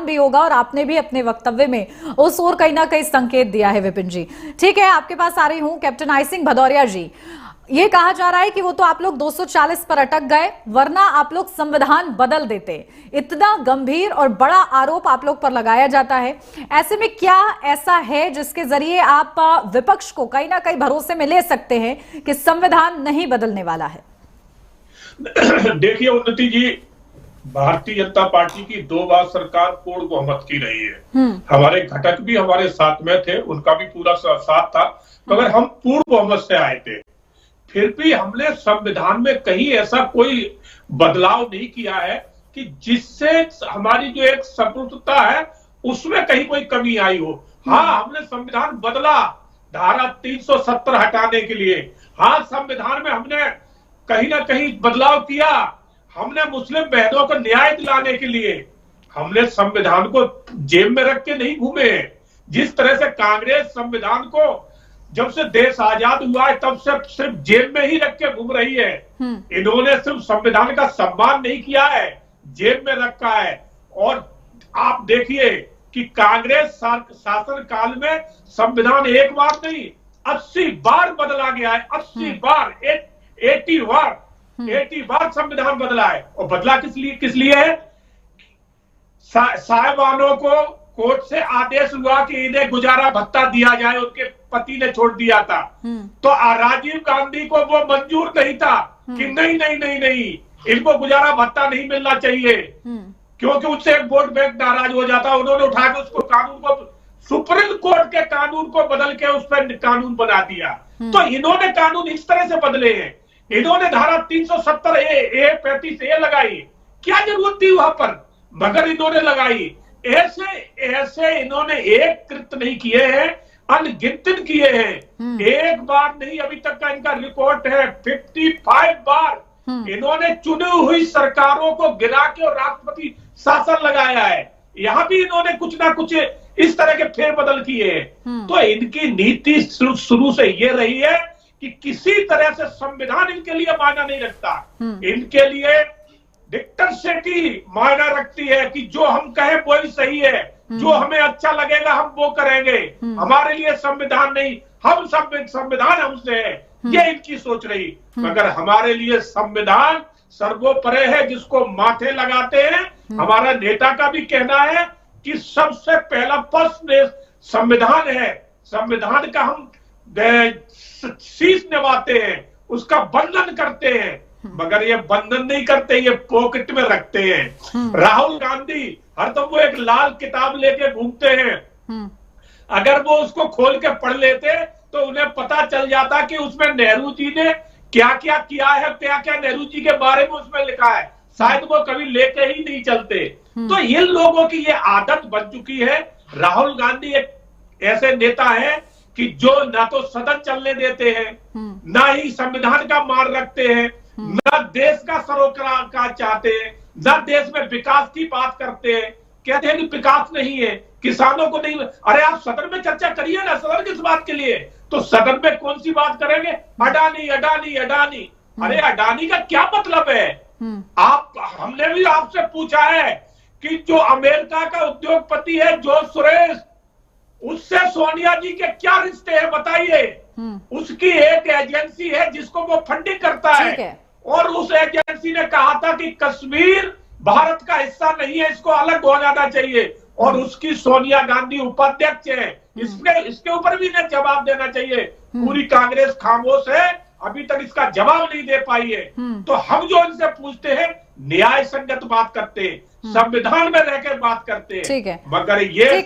भी होगा और आपने भी अपने वक्तव्य में उस ओर कहीं ना कहीं संकेत दिया है। विपिन जी, ठीक है, आपके पास आ रही हूं। कैप्टन आई सिंह भदौरिया जी, ये कहा जा रहा है कि वो तो आप लोग 240 पर अटक गए, वरना आप लोग संविधान बदल देते। इतना गंभीर और बड़ा आरोप आप लोग पर लगाया जाता है। ऐसे में क्या ऐसा है जिसके जरिए आप विपक्ष को कहीं ना कहीं भरोसे में ले सकते हैं कि संविधान नहीं बदलने वाला है? देखिए उन्नति जी, भारतीय जनता पार्टी की 2 बार सरकार पूर्ण बहुमत की रही है। हमारे घटक भी हमारे साथ में थे, उनका भी पूरा साथ था, मगर हम पूर्ण बहुमत से आए थे। फिर भी हमने संविधान में कहीं ऐसा कोई बदलाव नहीं किया है कि जिससे हमारी जो एक संप्रभुता है उसमें कहीं कोई कमी आई हो। हाँ, हमने संविधान बदला धारा 370 हटाने के लिए। हाँ, संविधान में हमने कहीं ना कहीं बदलाव किया। हमने मुस्लिम बहनों को न्याय दिलाने के लिए हमने संविधान को जेब में रख के नहीं घूमे। जिस तरह से कांग्रेस संविधान को जब से देश आजाद हुआ है तब से सिर्फ जेब में ही रख के घूम रही है। इन्होंने सिर्फ संविधान का सम्मान नहीं किया है, जेब में रखा है। और आप देखिए कि कांग्रेस शासन काल में संविधान एक बार नहीं 80 बार बदला गया है। 80 बार, 80 बार संविधान बदला है। और बदला किस लिए है? साहिबानों को कोर्ट से आदेश हुआ कि इन्हें गुजारा भत्ता दिया जाए, उनके पति ने छोड़ दिया था। तो राजीव गांधी को वो मंजूर नहीं था कि नहीं, इनको गुजारा भत्ता नहीं मिलना चाहिए, क्योंकि उससे एक वोट बैंक नाराज हो जाता। उन्होंने उठा के उसको कानून को, सुप्रीम कोर्ट के कानून को बदल के उस पर कानून बना दिया। तो इन्होंने कानून इस तरह से बदले हैं। इन्होंने धारा 370 ए 35 ए लगाई, क्या जरूरत थी वहां पर, मगर इन्होंने लगाई। ऐसे इन्होंने एक कृत्य नहीं किए हैं, अनगिनत किए हैं। एक बार नहीं, अभी तक का इनका रिकॉर्ड है 55 बार इन्होंने चुनी हुई सरकारों को गिरा के और राष्ट्रपति शासन लगाया है। यहां भी इन्होंने कुछ ना कुछ इस तरह के फेरबदल किए हैं। तो इनकी नीति शुरू से ये रही है कि किसी तरह से संविधान इनके लिए मायना नहीं रखता। इनके लिए डिक्टेटरशिप मायना रखती है कि जो हम कहें वो ही सही है, जो हमें अच्छा लगेगा हम वो करेंगे। हमारे लिए संविधान नहीं, हम संविधान हमसे है, ये इनकी सोच रही। मगर हमारे लिए संविधान सर्वोपरि है, जिसको माथे लगाते हैं। हमारा नेता का भी कहना है कि सबसे पहला फर्स्ट संविधान है। संविधान का हम शीश निभाते हैं, उसका बंधन करते हैं, मगर ये बंधन नहीं करते, ये पॉकेट में रखते हैं। राहुल गांधी हरदम वो एक लाल किताब लेके घूमते हैं। अगर वो उसको खोल के पढ़ लेते तो उन्हें पता चल जाता कि उसमें नेहरू जी ने क्या क्या किया है, क्या क्या नेहरू जी के बारे में उसमें लिखा है। शायद वो कभी लेके ही नहीं चलते। तो इन लोगों की ये आदत बन चुकी है। राहुल गांधी एक ऐसे नेता है कि जो ना तो सदन चलने देते हैं, ना ही संविधान का मान रखते हैं, ना देश का सरोकार का चाहते हैं, ना देश में विकास की बात करते हैं। कहते हैं कि विकास नहीं है, किसानों को नहीं। अरे आप सदन में चर्चा करिए ना, सदन किस बात के लिए? तो सदन में कौन सी बात करेंगे? अडानी अडानी अडानी। अरे अडानी का क्या मतलब है? हमने भी आपसे पूछा है कि जो अमेरिका का उद्योगपति है जॉर्ज सोरोस, उससे सोनिया जी के क्या रिश्ते हैं बताइए। उसकी एक एजेंसी है जिसको वो फंडिंग करता है, और उस एजेंसी ने कहा था कि कश्मीर भारत का हिस्सा नहीं है, इसको अलग हो जाना चाहिए। और उसकी सोनिया गांधी उपाध्यक्ष है। इसके ऊपर भी इन्हें जवाब देना चाहिए। पूरी कांग्रेस खामोश है, अभी तक इसका जवाब नहीं दे पाई है। तो हम जो इनसे पूछते हैं, न्याय संगत बात करते हैं, संविधान में रहकर बात करते हैं, मगर ये